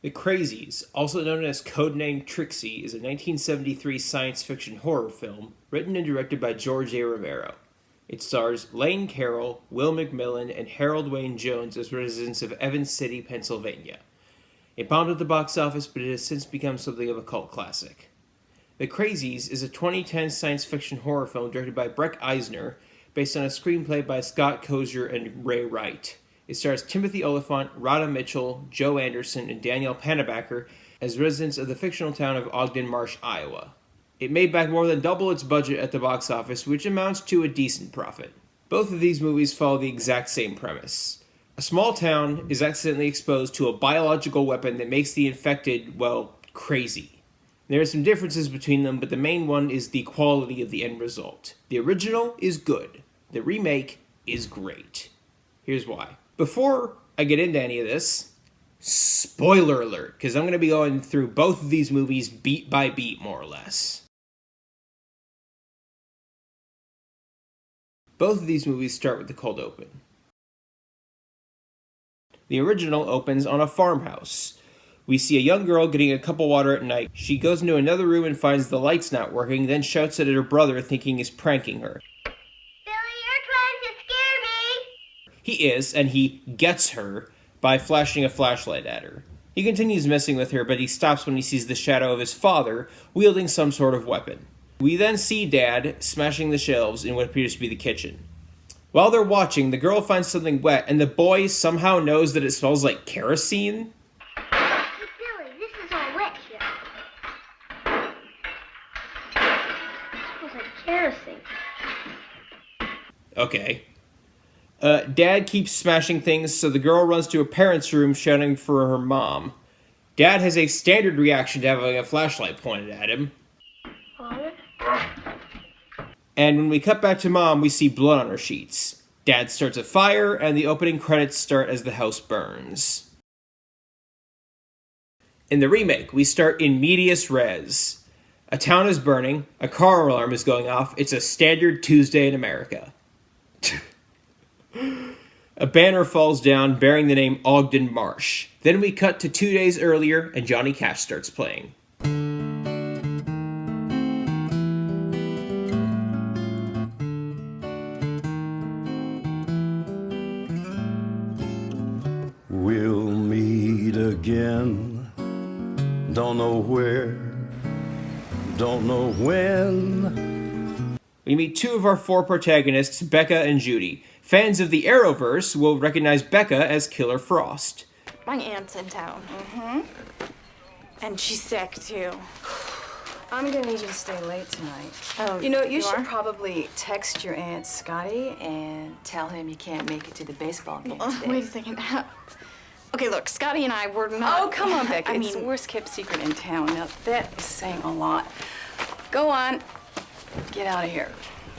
The Crazies, also known as codenamed Trixie, is a 1973 science fiction horror film written and directed by George A. Romero. It stars Lane Carroll, Will McMillan, and Harold Wayne Jones as residents of Evans City, Pennsylvania. It bombed at the box office, but it has since become something of a cult classic. The Crazies is a 2010 science fiction horror film directed by Breck Eisner, based on a screenplay by Scott Kozier and Ray Wright. It stars Timothy Oliphant, Rhoda Mitchell, Joe Anderson, and Danielle Panabaker as residents of the fictional town of Ogden Marsh, Iowa. It made back more than double its budget at the box office, which amounts to a decent profit. Both of these movies follow the exact same premise. A small town is accidentally exposed to a biological weapon that makes the infected, well, crazy. There are some differences between them, but the main one is the quality of the end result. The original is good. The remake is great. Here's why. Before I get into any of this, spoiler alert, because I'm going to be going through both of these movies beat by beat, more or less. Both of these movies start with the cold open. The original opens on a farmhouse. We see a young girl getting a cup of water at night. She goes into another room and finds the lights not working, then shouts at her brother thinking he's pranking her. He is, and he gets her by flashing a flashlight at her. He continues messing with her, but he stops when he sees the shadow of his father wielding some sort of weapon. We then see Dad smashing the shelves in what appears to be the kitchen. While they're watching, the girl finds something wet, and the boy somehow knows that it smells like kerosene. Hey, Billy, this is all wet here. It smells like kerosene. Okay. Dad keeps smashing things, so the girl runs to her parents' room shouting for her mom. Dad has a standard reaction to having a flashlight pointed at him. Father? And when we cut back to Mom, we see blood on her sheets. Dad starts a fire, and the opening credits start as the house burns. In the remake, we start in medias res. A town is burning, a car alarm is going off, it's a standard Tuesday in America. A banner falls down bearing the name Ogden Marsh. Then we cut to 2 days earlier, and Johnny Cash starts playing. We'll meet again. Don't know where, don't know when. We meet two of our four protagonists, Becca and Judy. Fans of the Arrowverse will recognize Becca as Killer Frost. My aunt's in town. And she's sick, too. I'm gonna need you to stay late tonight. Oh, you know, you you should are? probably text your Aunt Scotty and tell him you can't make it to the baseball game Oh, today. wait a second. Okay, look, Scotty and I were not... Oh, come on, Becca. I It's the mean, worst kept secret in town. Now, that is saying a lot. Go on. Get out of here.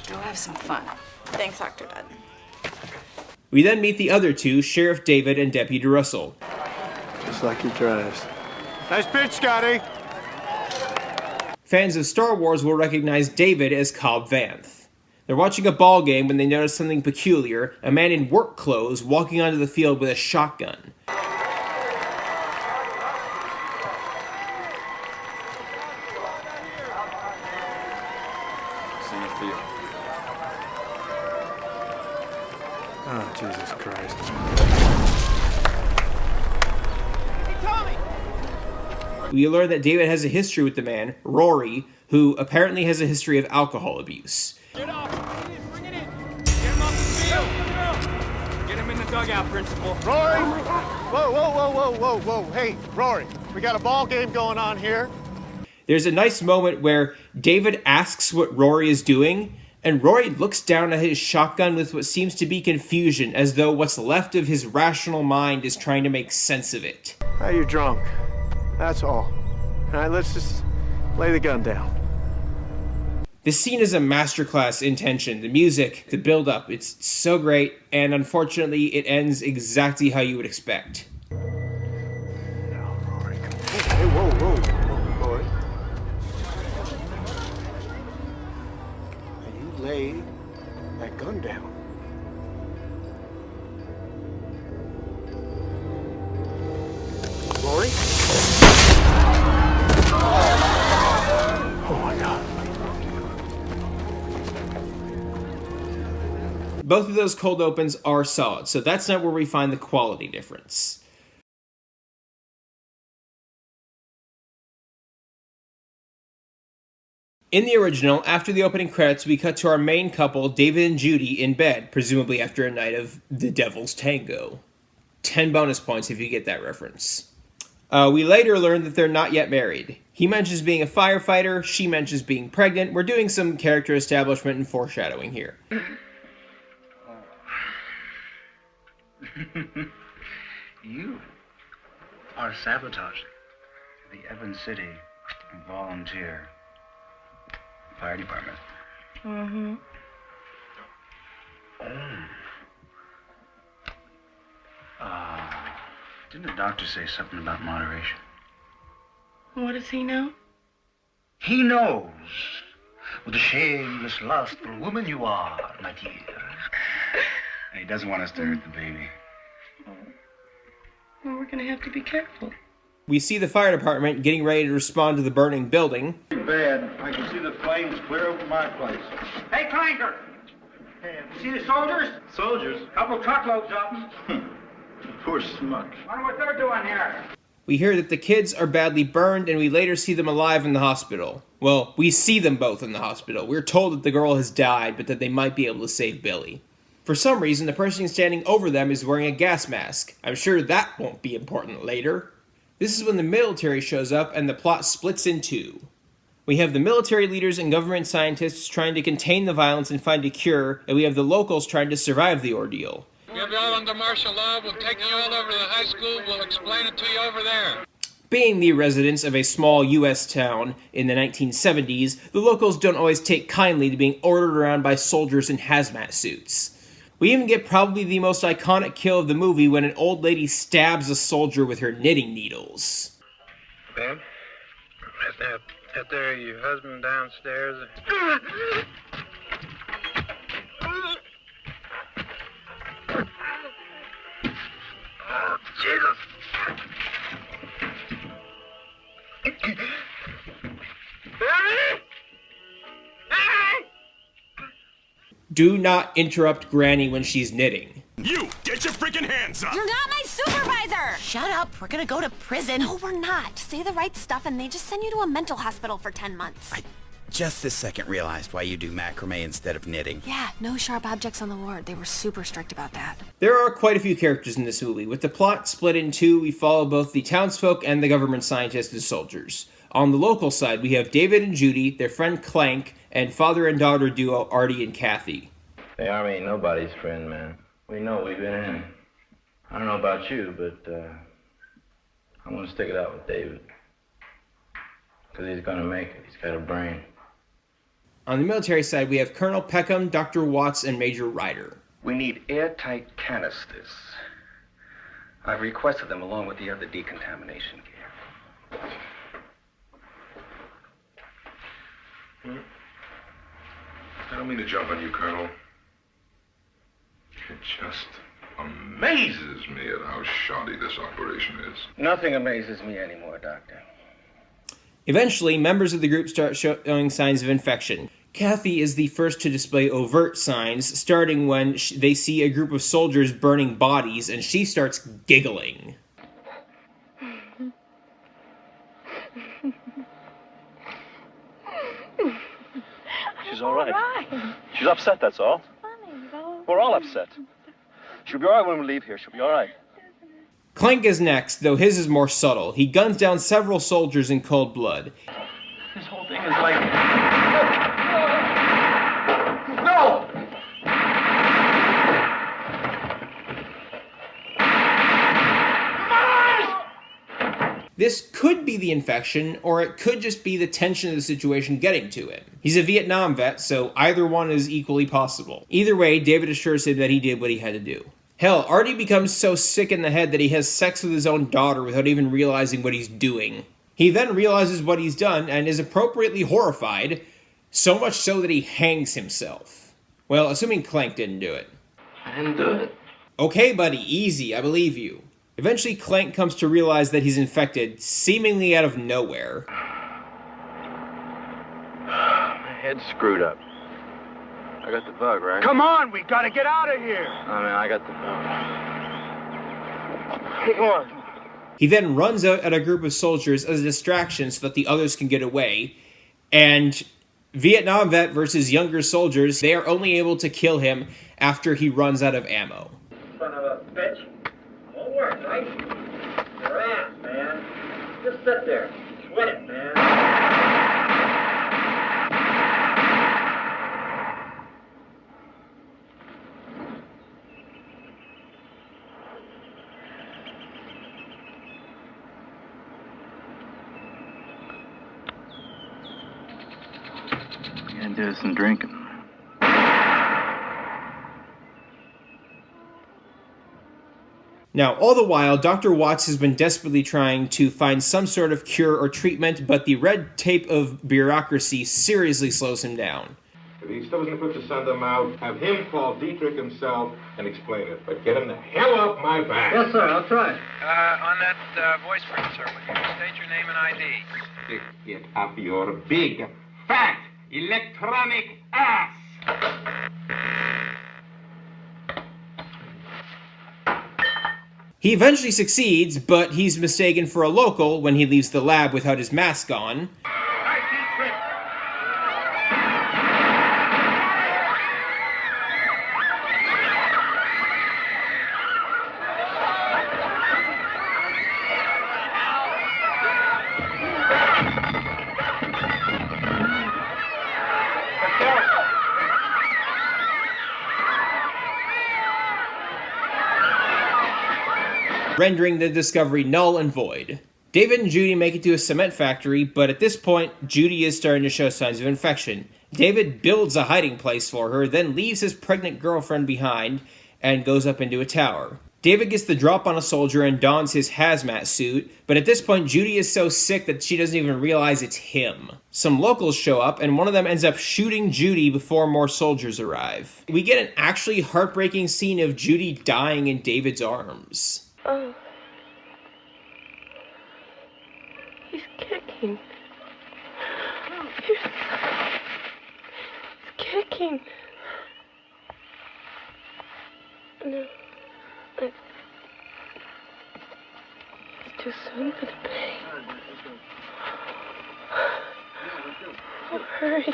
Go have some fun. thanks, Dr. Dutton. We then meet the other two, Sheriff David and Deputy Russell. Just like he drives. Nice pitch, Scotty. Fans of Star Wars will recognize David as Cobb Vanth. They're watching a ball game when they notice something peculiar, a man in work clothes walking onto the field with a shotgun. Oh, Jesus Christ. We learn that David has a history with the man, Rory, who apparently has a history of alcohol abuse. Get off! Bring it in! Get him off the field! Get him in the dugout, Principal. Rory! Whoa. Hey, Rory, we got a ball game going on here. There's a nice moment where David asks what Rory is doing, and Rory looks down at his shotgun with what seems to be confusion, as though what's left of his rational mind is trying to make sense of it. You're drunk. That's all. All right, let's just lay the gun down. This scene is a masterclass in tension. The music, the build-up, it's so great, and unfortunately it ends exactly how you would expect. Now, Rory, come on. Hey, whoa, Rory. Now you lay that gun down. Rory? both of those cold opens are solid, so that's not where we find the quality difference. In the original, after the opening credits, we cut to our main couple, David and Judy, in bed, presumably after a night of the Devil's Tango. 10 bonus points if you get that reference. We later learn that they're not yet married. He mentions being a firefighter, she mentions being pregnant. We're doing some character establishment and foreshadowing here. You are sabotaging the Evans City volunteer fire department. Mm-hmm. Didn't the doctor say something about moderation? What does he know? He knows what a shameless, lustful woman you are, my dear. And he doesn't want us to hurt the baby. Well, we're gonna have to be careful. We see the fire department getting ready to respond to the burning building. Bad. I can see the flames clear over my place. Hey, Clanker! You see the soldiers? Soldiers? Couple truckloads of them. Poor smuck. Wonder what they're doing here. We hear that the kids are badly burned, and we later see them alive in the hospital. Well, we see them both in the hospital. We're told that the girl has died, but that they might be able to save Billy. For some reason, the person standing over them is wearing a gas mask. I'm sure that won't be important later. This is when the military shows up and the plot splits in two. We have the military leaders and government scientists trying to contain the violence and find a cure, and we have the locals trying to survive the ordeal. We'll be all under martial law. We'll take you all over to the high school. We'll explain it to you over there. Being the residents of a small U.S. town in the 1970s, the locals don't always take kindly to being ordered around by soldiers in hazmat suits. We even get probably the most iconic kill of the movie when an old lady stabs a soldier with her knitting needles. Babe, is there your husband downstairs? Oh, Jesus! Do not interrupt Granny when she's knitting. You, get your freaking hands up! You're not my supervisor! Shut up, we're gonna go to prison. No, we're not. Say the right stuff and they just send you to a mental hospital for 10 months. I just this second realized why you do macrame instead of knitting. Yeah, no sharp objects on the ward. They were super strict about that. There are quite a few characters in this movie. With the plot split in two, we follow both the townsfolk and the government scientists as soldiers. On the local side, we have David and Judy, their friend Clank, and father and daughter duo Artie and Kathy. The Army ain't nobody's friend, man. We know we've been in. I don't know about you, but I'm gonna stick it out with David. Because he's gonna make it. He's got a brain. On the military side, we have Colonel Peckham, Dr. Watts, and Major Ryder. We need airtight canisters. I've requested them along with the other decontamination gear. I don't mean to jump on you, Colonel. It just amazes me at how shoddy this operation is. Nothing amazes me anymore, Doctor. Eventually, members of the group start showing signs of infection. Kathy is the first to display overt signs, starting when they see a group of soldiers burning bodies, and she starts giggling. She's all right. She's upset, that's all. We're all upset. She'll be all right when we leave here. She'll be all right. Clank is next, though his is more subtle. He guns down several soldiers in cold blood. This whole thing is like... No! This could be the infection, or it could just be the tension of the situation getting to him. He's a Vietnam vet, so either one is equally possible. Either way, David assures him that he did what he had to do. Hell, Artie becomes so sick in the head that he has sex with his own daughter without even realizing what he's doing. He then realizes what he's done and is appropriately horrified, so much so that he hangs himself. Well, assuming Clank didn't do it. I didn't do it. Okay, buddy, easy, I believe you. Eventually, Clank comes to realize that he's infected, seemingly out of nowhere. My head's screwed up. I got the bug, right? Come on, we gotta get out of here. I mean, I got the bug. Hey, come on. He then runs out at a group of soldiers as a distraction so that the others can get away. And Vietnam vet versus younger soldiers, they are only able to kill him after he runs out of ammo. Son of a bitch. Won't work, right? Your ass, man. Just sit there. Sweat it, man. Gonna do some drinking. Now, all the while, Dr. Watts has been desperately trying to find some sort of cure or treatment, but the red tape of bureaucracy seriously slows him down. If he still isn't equipped to send them out, have him call Dietrich himself and explain it. But get him the hell off my back. Yes, sir, I'll try. On that voice print, sir, will you state your name and ID? Stick it up your big, fat, electronic ass. He eventually succeeds, but he's mistaken for a local when he leaves the lab without his mask on. Rendering the discovery null and void. David and Judy make it to a cement factory, but at this point, Judy is starting to show signs of infection. David builds a hiding place for her, then leaves his pregnant girlfriend behind and goes up into a tower. David gets the drop on a soldier and dons his hazmat suit, but at this point, Judy is so sick that she doesn't even realize it's him. Some locals show up, and one of them ends up shooting Judy before more soldiers arrive. We get an actually heartbreaking scene of Judy dying in David's arms. Oh. He's kicking. He's kicking. No. It's too soon for the pain. Oh, hurry.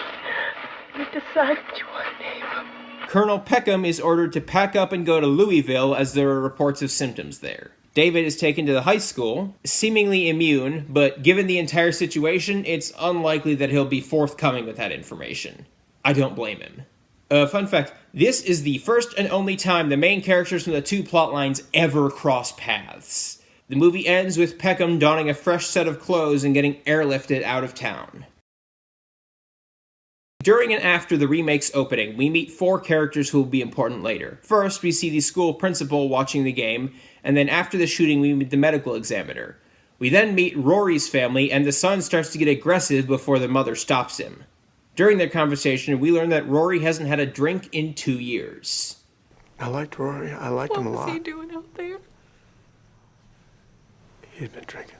We decided you want to name him. Colonel Peckham is ordered to pack up and go to Louisville as there are reports of symptoms there. David is taken to the high school, seemingly immune, but given the entire situation, it's unlikely that he'll be forthcoming with that information. I don't blame him. Fun fact, this is the first and only time the main characters from the two plotlines ever cross paths. The movie ends with Peckham donning a fresh set of clothes and getting airlifted out of town. During and after the remake's opening, we meet 4 characters who will be important later. First, we see the school principal watching the game, and then after the shooting, we meet the medical examiner. We then meet Rory's family, and the son starts to get aggressive before the mother stops him. During their conversation, we learn that Rory hasn't had a drink in 2 years. I liked Rory. I liked him a lot. What was he doing out there? He'd been drinking.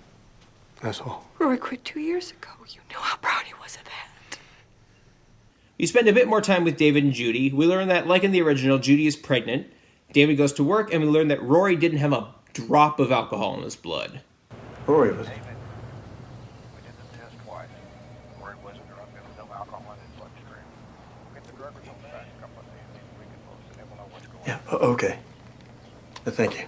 That's all. Roy quit 2 years ago. You know how proud he was of that. We spend a bit more time with David and Judy. We learn that, like in the original, Judy is pregnant. David goes to work, and we learn that Rory didn't have a drop of alcohol in his blood. Rory was... Yeah, okay. Thank you.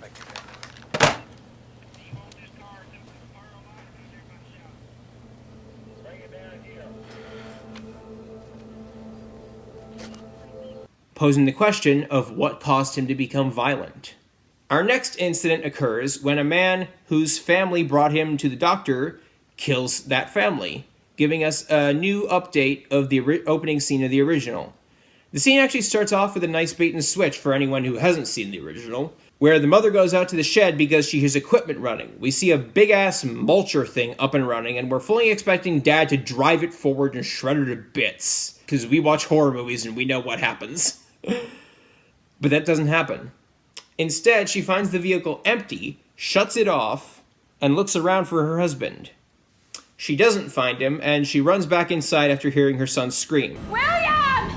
Posing the question of what caused him to become violent. Our next incident occurs when a man whose family brought him to the doctor kills that family, giving us a new update of the opening scene of the original. The scene actually starts off with a nice bait and switch for anyone who hasn't seen the original, where the mother goes out to the shed because she hears equipment running. We see a big-ass mulcher thing up and running, and we're fully expecting Dad to drive it forward and shred her to bits, because we watch horror movies and we know what happens. But that doesn't happen. Instead, she finds the vehicle empty, shuts it off, and looks around for her husband. She doesn't find him, and she runs back inside after hearing her son scream. William!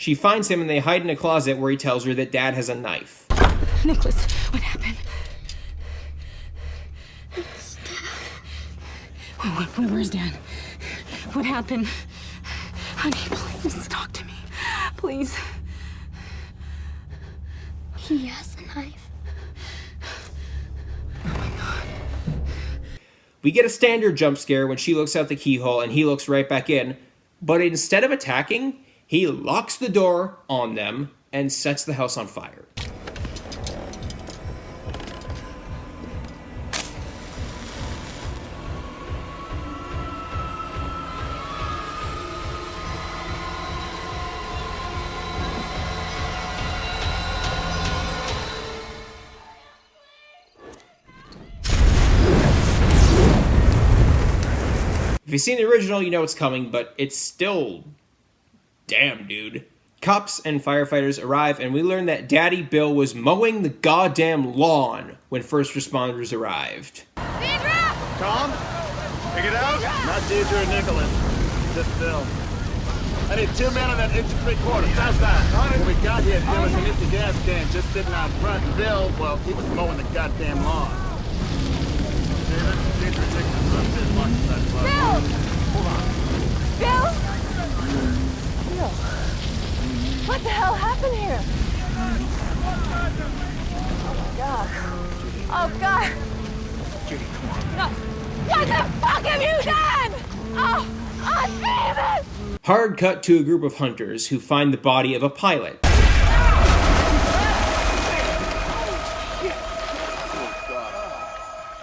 She finds him and they hide in a closet where he tells her that Dad has a knife. Nicholas, what happened? Where's Dad? What happened? Honey, please talk to me. Please. He has a knife. Oh my God. We get a standard jump scare when she looks out the keyhole and he looks right back in, but instead of attacking, he locks the door on them and sets the house on fire. If you've seen the original, you know what's coming, but it's still... damn, dude. Cops and firefighters arrive, and we learn that Daddy Bill was mowing the goddamn lawn when first responders arrived. Tom? Pick it out? Not Deidre or Nicholas. Just Bill. I need 2 men on that inch and 3/4, south side. When we got here, there was an empty gas can just sitting out front, and Bill, well, he was mowing the goddamn lawn. Deidre, Nicholas, upstairs, watch the side. Bill! Hold on. Bill? Bill. What the hell happened here? Oh, God. Oh, God. Judy, come on. No. What the fuck have you done? Oh, damn it! Hard cut to a group of hunters who find the body of a pilot.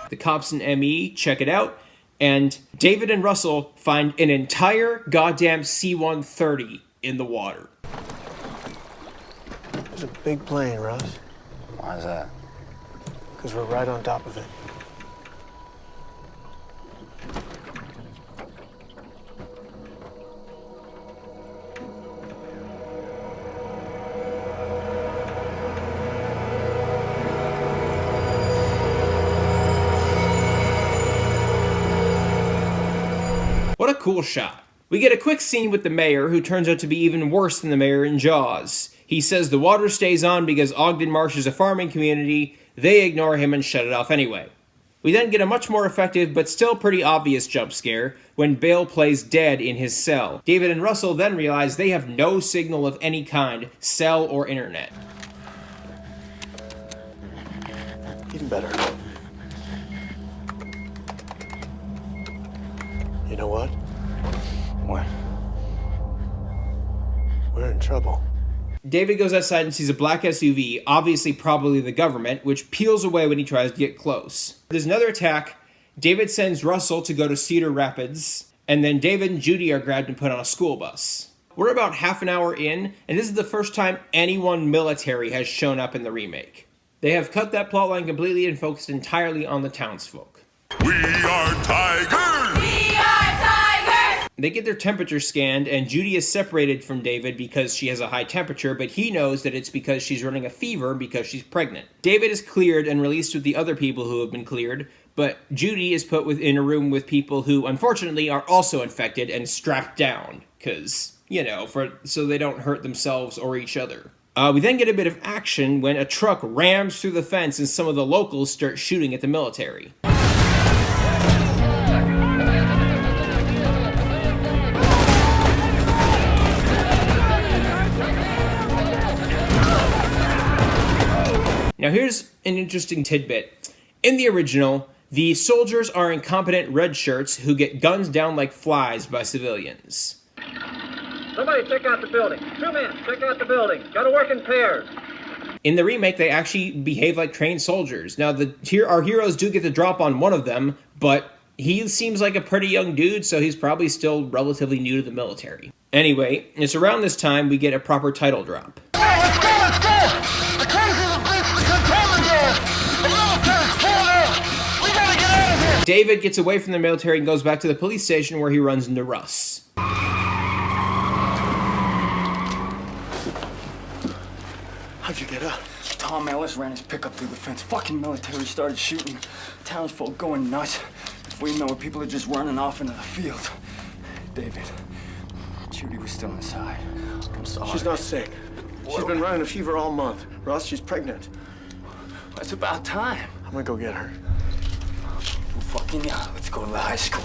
The cops and ME check it out, and David and Russell find an entire goddamn C-130 in the water. There's a big plane, Russ. Why is that? Because we're right on top of it. What a cool shot. We get a quick scene with the mayor, who turns out to be even worse than the mayor in Jaws. He says the water stays on because Ogden Marsh is a farming community. They ignore him and shut it off anyway. We then get a much more effective but still pretty obvious jump scare when Bale plays dead in his cell. David and Russell then realize they have no signal of any kind, cell or internet. Even better. You know what? What? We're in trouble. David goes outside and sees a black SUV, obviously probably the government, which peels away when he tries to get close. There's another attack. David sends Russell to go to Cedar Rapids, and then David and Judy are grabbed and put on a school bus. We're about half an hour in, and this is the first time anyone military has shown up in the remake. They have cut that plotline completely and focused entirely on the townsfolk. We are tigers! We are tigers! They get their temperature scanned, and Judy is separated from David because she has a high temperature, but he knows that it's because she's running a fever because she's pregnant. David is cleared and released with the other people who have been cleared, but Judy is put in a room with people who, unfortunately, are also infected and strapped down, because, you know, so they don't hurt themselves or each other. We then get a bit of action when a truck rams through the fence and some of the locals start shooting at the military. Now here's an interesting tidbit. In the original, the soldiers are incompetent red shirts who get gunned down like flies by civilians. Somebody check out the building. 2 men, check out the building. Gotta work in pairs. In the remake, they actually behave like trained soldiers. Now, our heroes do get the drop on one of them, but he seems like a pretty young dude, so he's probably still relatively new to the military. Anyway, it's around this time we get a proper title drop. Let's go! Let's go! The Crazies have breached the containment zone! The military's full out! We gotta get out of here! David gets away from the military and goes back to the police station where he runs into Russ. How'd you get up? Tom Ellis ran his pickup through the fence. Fucking military started shooting. Townsfolk going nuts. Before you know it, people are just running off into the field. David, it's Judy was still inside. I'm sorry. She's not sick. She's been running a fever all month. Russ, she's pregnant. It's about time. I'm gonna go get her. Well, fucking yeah, let's go to the high school.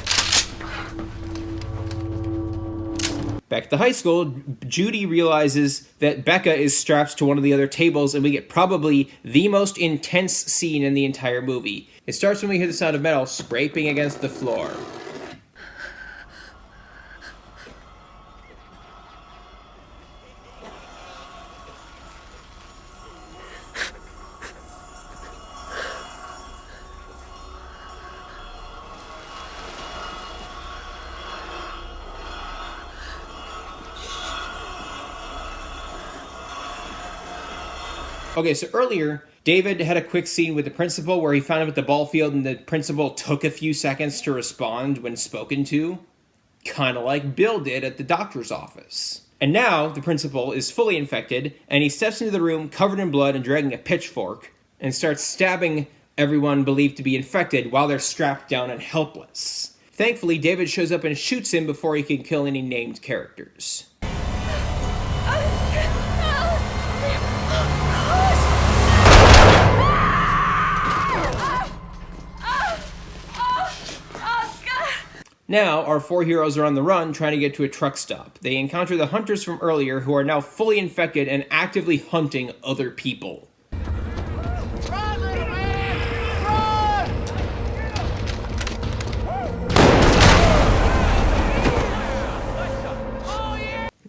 Back at the high school, Judy realizes that Becca is strapped to one of the other tables, and we get probably the most intense scene in the entire movie. It starts when we hear the sound of metal scraping against the floor. Okay, so earlier, David had a quick scene with the principal where he found him at the ball field and the principal took a few seconds to respond when spoken to. Kind of like Bill did at the doctor's office. And now, the principal is fully infected, and he steps into the room covered in blood and dragging a pitchfork, and starts stabbing everyone believed to be infected while they're strapped down and helpless. Thankfully, David shows up and shoots him before he can kill any named characters. Now, our four heroes are on the run trying to get to a truck stop. They encounter the hunters from earlier who are now fully infected and actively hunting other people.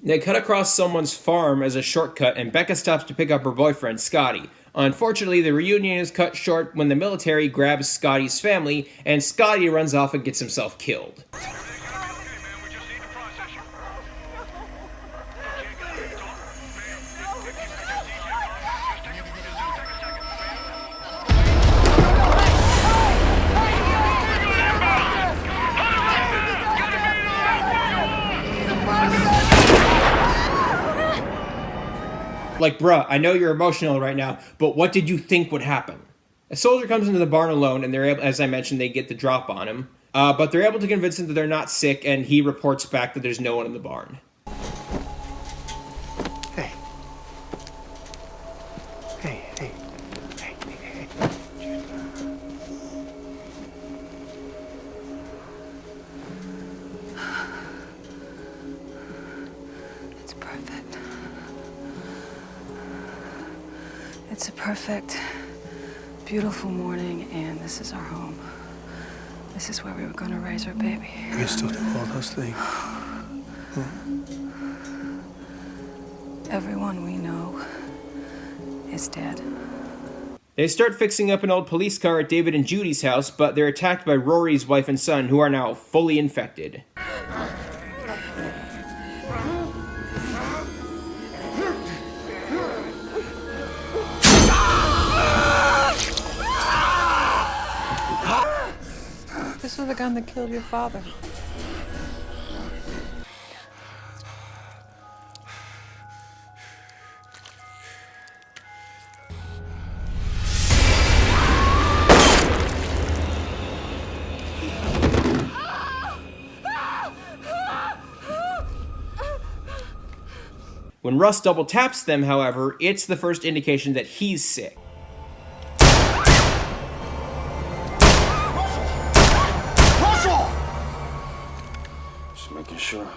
They cut across someone's farm as a shortcut, and Becca stops to pick up her boyfriend, Scotty. Unfortunately, the reunion is cut short when the military grabs Scotty's family, and Scotty runs off and gets himself killed. Like, bruh, I know you're emotional right now, but what did you think would happen? A soldier comes into the barn alone, and they're able, as I mentioned, they get the drop on him. But they're able to convince him that they're not sick, and he reports back that there's no one in the barn. Hey. Hey, hey. Hey, hey, hey. It's perfect. It's a perfect, beautiful morning, and this is our home. This is where we were going to raise our baby. You can still do all those things. Everyone we know is dead. They start fixing up an old police car at David and Judy's house, but they're attacked by Rory's wife and son, who are now fully infected. This was the gun that killed your father. When Russ double taps them, however, it's the first indication that he's sick. Making sure.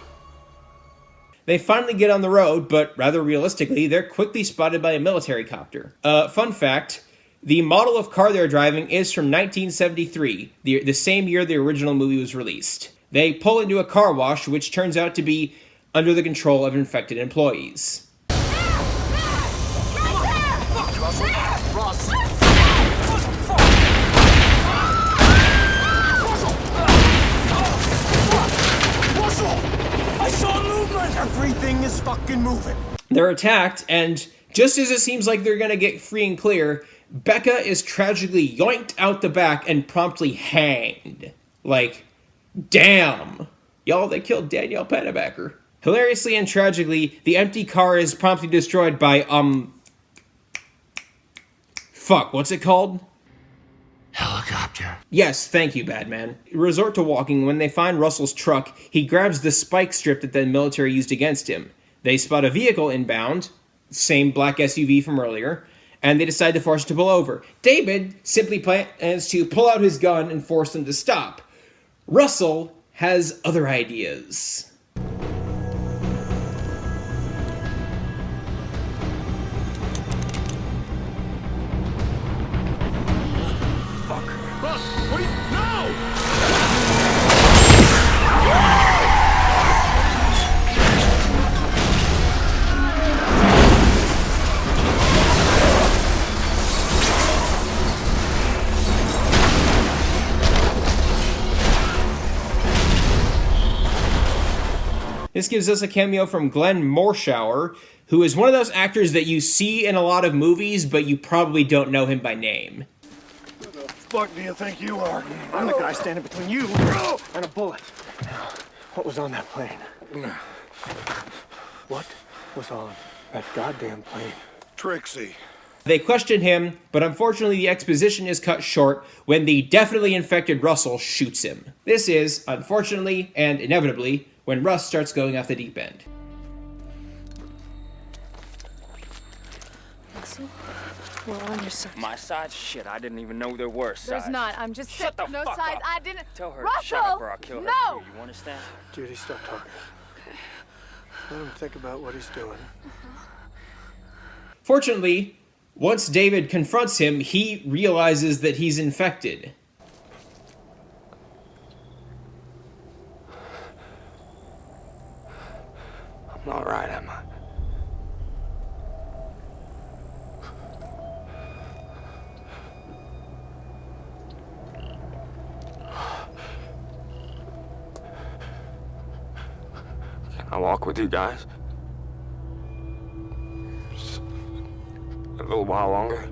They finally get on the road, but rather realistically, they're quickly spotted by a military copter. Fun fact, the model of car they're driving is from 1973, the same year the original movie was released. They pull into a car wash, which turns out to be under the control of infected employees. I saw movement! Everything is fucking moving. They're attacked, and just as it seems like they're gonna get free and clear, Becca is tragically yoinked out the back and promptly hanged. Like, damn. Y'all, they killed Danielle Pennebaker. Hilariously and tragically, the empty car is promptly destroyed by, fuck, what's it called? Helicopter. Yes, thank you, Batman. Resort to walking. When they find Russell's truck, he grabs the spike strip that the military used against him. They spot a vehicle inbound, same black SUV from earlier, and they decide to force it to pull over. David simply plans to pull out his gun and force them to stop. Russell has other ideas. Russ, what do you... No! This gives us a cameo from Glenn Morshower, who is one of those actors that you see in a lot of movies, but you probably don't know him by name. Who the fuck do you think you are? I'm the guy standing between you and a bullet. What was on that plane? What was on that goddamn plane? Trixie. They question him, but unfortunately the exposition is cut short when the definitely infected Russell shoots him. This is, unfortunately and inevitably, when Russ starts going off the deep end. Russell, we're on your side. My side? Shit, I didn't even know there were sides. There's not. I'm just Shut the no fuck sides. up. I didn't. Tell her Russell, to shut up or I'll kill her no. too. You understand? Judy, stop talking. Let him think about what he's doing. Fortunately, once David confronts him, he realizes that he's infected. I'm all right, am I? Can I walk with you guys? Just a little while longer.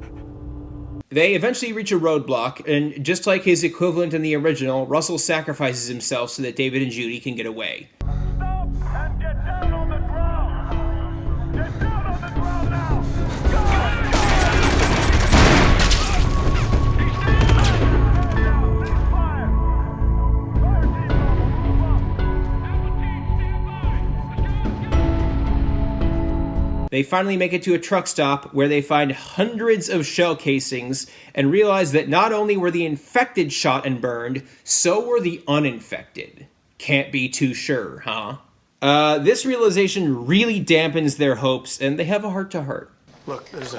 They eventually reach a roadblock, and just like his equivalent in the original, Russell sacrifices himself so that David and Judy can get away. They finally make it to a truck stop where they find hundreds of shell casings and realize that not only were the infected shot and burned, so were the uninfected. Can't be too sure, huh? This realization really dampens their hopes, and they have a heart-to-heart. Look, there's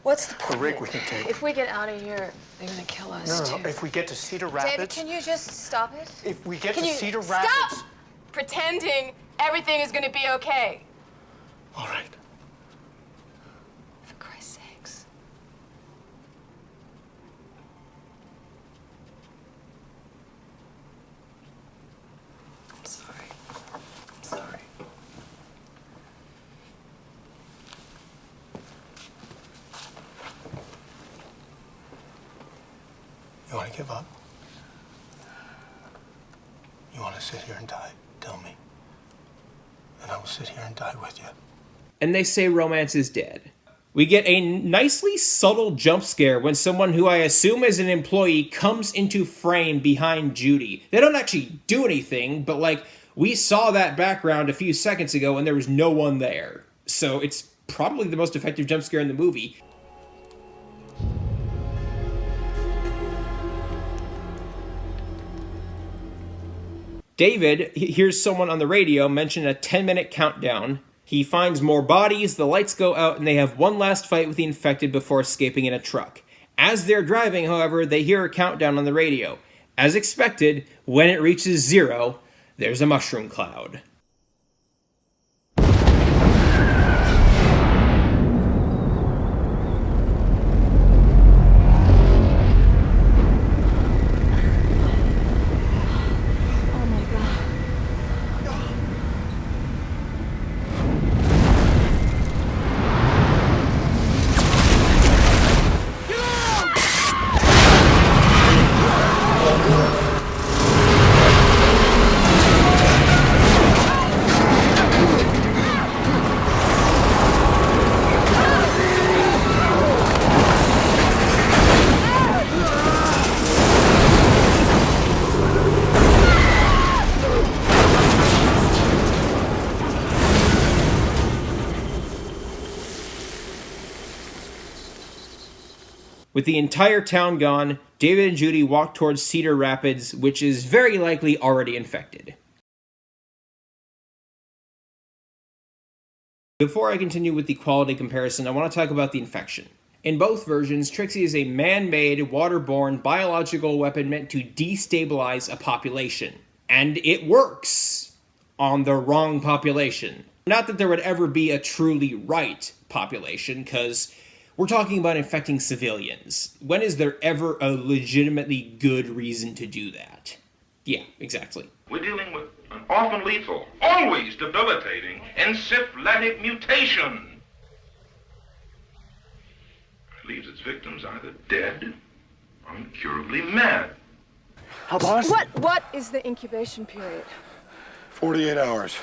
What's the a point? rig we can take. If we get out of here, They're gonna kill us, No, too. if we get to Cedar Rapids... David, can you just stop it? If we get Can to you Cedar stop Rapids... pretending everything is gonna be okay? All right. For Christ's sakes. I'm sorry. I'm sorry. You want to give up? You want to sit here and die? Tell me. And I will sit here and die with you. And they say romance is dead. We get a nicely subtle jump scare when someone who I assume is an employee comes into frame behind Judy. They don't actually do anything, but like, we saw that background a few seconds ago and there was no one there. So it's probably the most effective jump scare in the movie. David hears someone on the radio mention a 10-minute countdown. He finds more bodies, the lights go out, and they have one last fight with the infected before escaping in a truck. As they're driving, however, they hear a countdown on the radio. As expected, when it reaches 0, there's a mushroom cloud. With the entire town gone, David and Judy walk towards Cedar Rapids, which is very likely already infected. Before I continue with the quality comparison, I want to talk about the infection. In both versions, Trixie is a man-made, waterborne, biological weapon meant to destabilize a population. And it works! On the wrong population. Not that there would ever be a truly right population, because we're talking about infecting civilians. When is there ever a legitimately good reason to do that? Yeah, exactly. We're dealing with an often lethal, always debilitating, encephalitic mutation. It leaves its victims either dead or incurably mad. How boss? What is the incubation period? 48 hours.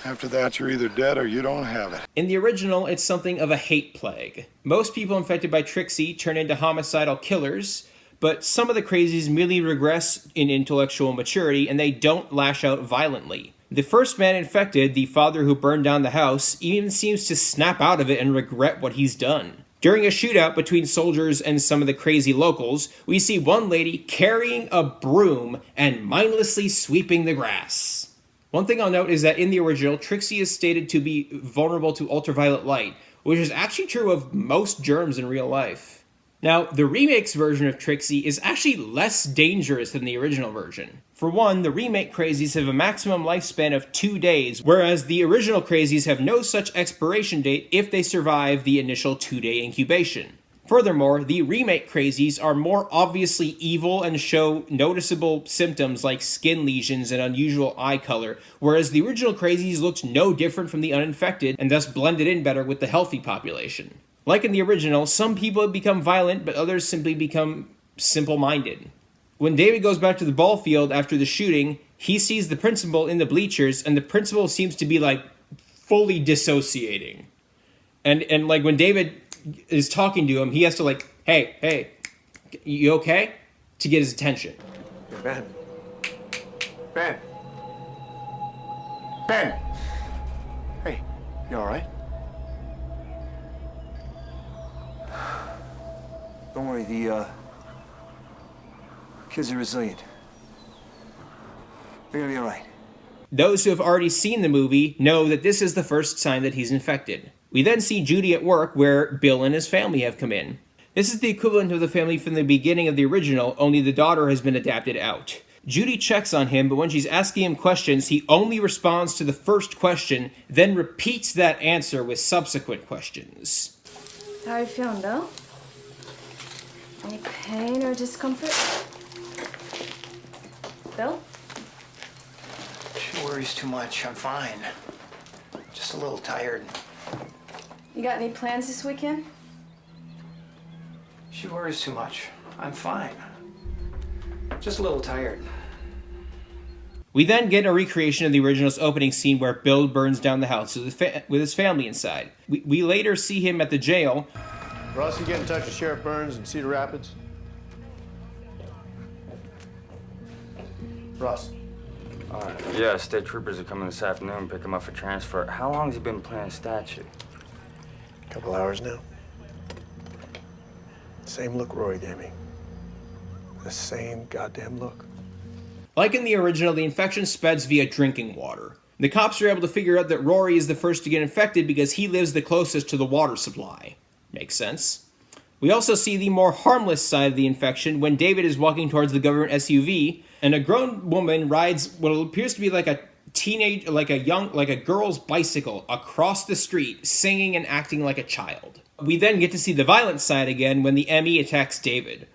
After that, you're either dead or you don't have it. In the original, it's something of a hate plague. Most people infected by Trixie turn into homicidal killers, but some of the Crazies merely regress in intellectual maturity and they don't lash out violently. The first man infected, the father who burned down the house, even seems to snap out of it and regret what he's done. During a shootout between soldiers and some of the crazy locals, we see one lady carrying a broom and mindlessly sweeping the grass. One thing I'll note is that in the original, Trixie is stated to be vulnerable to ultraviolet light, which is actually true of most germs in real life. Now, the remake's version of Trixie is actually less dangerous than the original version. For one, the remake Crazies have a maximum lifespan of 2 days, whereas the original Crazies have no such expiration date if they survive the initial 2-day incubation. Furthermore, the remake Crazies are more obviously evil and show noticeable symptoms like skin lesions and unusual eye color, whereas the original Crazies looked no different from the uninfected and thus blended in better with the healthy population. Like in the original, some people become violent, but others simply become simple-minded. When David goes back to the ball field after the shooting, he sees the principal in the bleachers, and the principal seems to be, like, fully dissociating. And like, when David is talking to him, he has to, like, hey, you okay? To get his attention. Ben. Hey, you all right? Don't worry, the kids are resilient. They're gonna be all right. Those who have already seen the movie know that this is the first sign that he's infected. We then see Judy at work where Bill and his family have come in. This is the equivalent of the family from the beginning of the original, only the daughter has been adapted out. Judy checks on him, but when she's asking him questions, he only responds to the first question, then repeats that answer with subsequent questions. How are you feeling, Bill? Any pain or discomfort? Bill? She worries too much. I'm fine. Just a little tired. You got any plans this weekend? She worries too much. I'm fine. Just a little tired. We then get a recreation of the original's opening scene where Bill burns down the house with his family inside. We later see him at the jail. Russ, you get in touch with Sheriff Burns in Cedar Rapids? Russ. Yeah, state troopers are coming this afternoon, pick him up for transfer. How long has he been playing statue? Couple hours now. Same look Roy gave me. The same goddamn look. Like in the original, the infection spreads via drinking water. The cops are able to figure out that Rory is the first to get infected because he lives the closest to the water supply. Makes sense. We also see the more harmless side of the infection when David is walking towards the government SUV, and a grown woman rides what appears to be like a girl's bicycle across the street, singing and acting like a child. We then get to see the violent side again when the ME attacks David.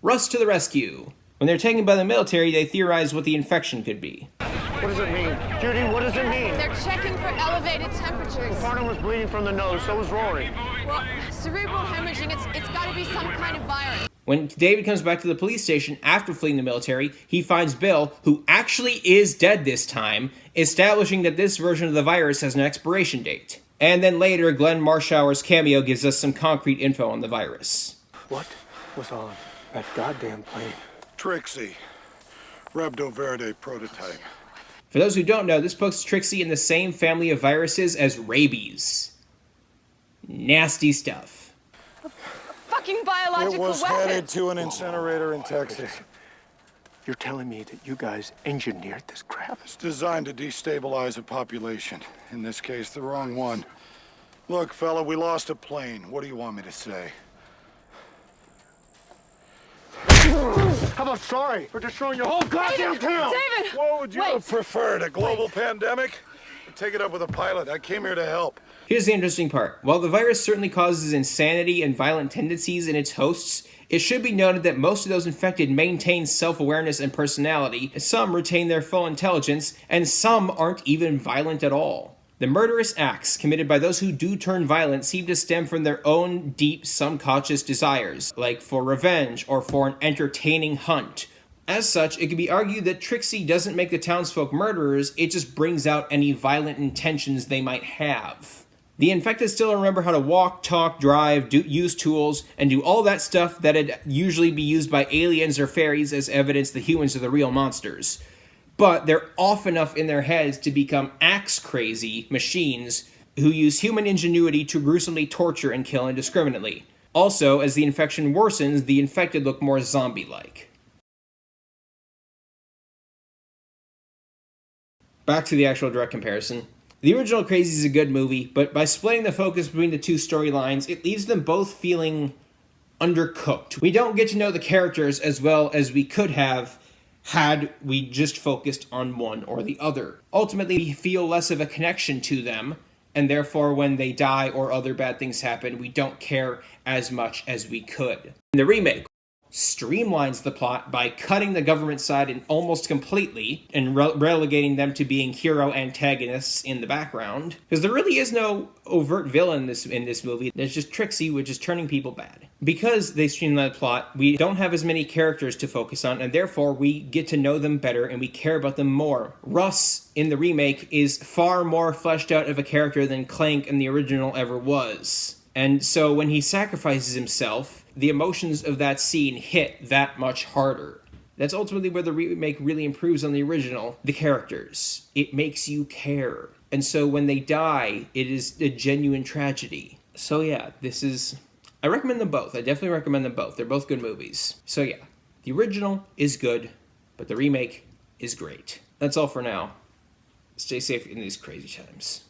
Russ to the rescue. When they're taken by the military, they theorize what the infection could be. What does it mean? Judy, what does it mean? They're checking for elevated temperatures. The partner was bleeding from the nose, so was Rory. Well, cerebral hemorrhaging, it's got to be some kind of virus. When David comes back to the police station after fleeing the military, he finds Bill, who actually is dead this time, establishing that this version of the virus has an expiration date. And then later, Glenn Marshauer's cameo gives us some concrete info on the virus. What was on that goddamn plane? Trixie. Rhabdo Verde prototype. For those who don't know, this puts Trixie in the same family of viruses as rabies. Nasty stuff. Fucking biological It was weapon. headed to an incinerator in Texas. You're telling me that you guys engineered this crap? It's designed to destabilize a population. In this case, the wrong one. Look, fella, we lost a plane. What do you want me to say? How about sorry for destroying your whole goddamn town? David! What would you Wait. have preferred, a global pandemic? Take it up with a pilot. I came here to help. Here's the interesting part. While the virus certainly causes insanity and violent tendencies in its hosts, it should be noted that most of those infected maintain self-awareness and personality, some retain their full intelligence, and some aren't even violent at all. The murderous acts committed by those who do turn violent seem to stem from their own deep subconscious desires, like for revenge or for an entertaining hunt. As such, it can be argued that Trixie doesn't make the townsfolk murderers, it just brings out any violent intentions they might have. The infected still remember how to walk, talk, drive, use tools, and do all that stuff that'd usually be used by aliens or fairies as evidence that humans are the real monsters. But they're off enough in their heads to become axe-crazy machines who use human ingenuity to gruesomely torture and kill indiscriminately. Also, as the infection worsens, the infected look more zombie-like. Back to the actual direct comparison. The original Crazies is a good movie, but by splitting the focus between the two storylines, it leaves them both feeling undercooked. We don't get to know the characters as well as we could have had we just focused on one or the other. Ultimately, we feel less of a connection to them, and therefore when they die or other bad things happen, we don't care as much as we could. The remake streamlines the plot by cutting the government side in almost completely and relegating them to being hero antagonists in the background. Because there really is no overt villain in this movie. There's just Trixie, which is turning people bad. Because they streamline the plot, we don't have as many characters to focus on, and therefore we get to know them better and we care about them more. Russ, in the remake, is far more fleshed out of a character than Clank in the original ever was. And so when he sacrifices himself, the emotions of that scene hit that much harder. That's ultimately where the remake really improves on the original. The characters. It makes you care. And so when they die, it is a genuine tragedy. So yeah, I recommend them both. I definitely recommend them both. They're both good movies. So yeah, the original is good, but the remake is great. That's all for now. Stay safe in these crazy times.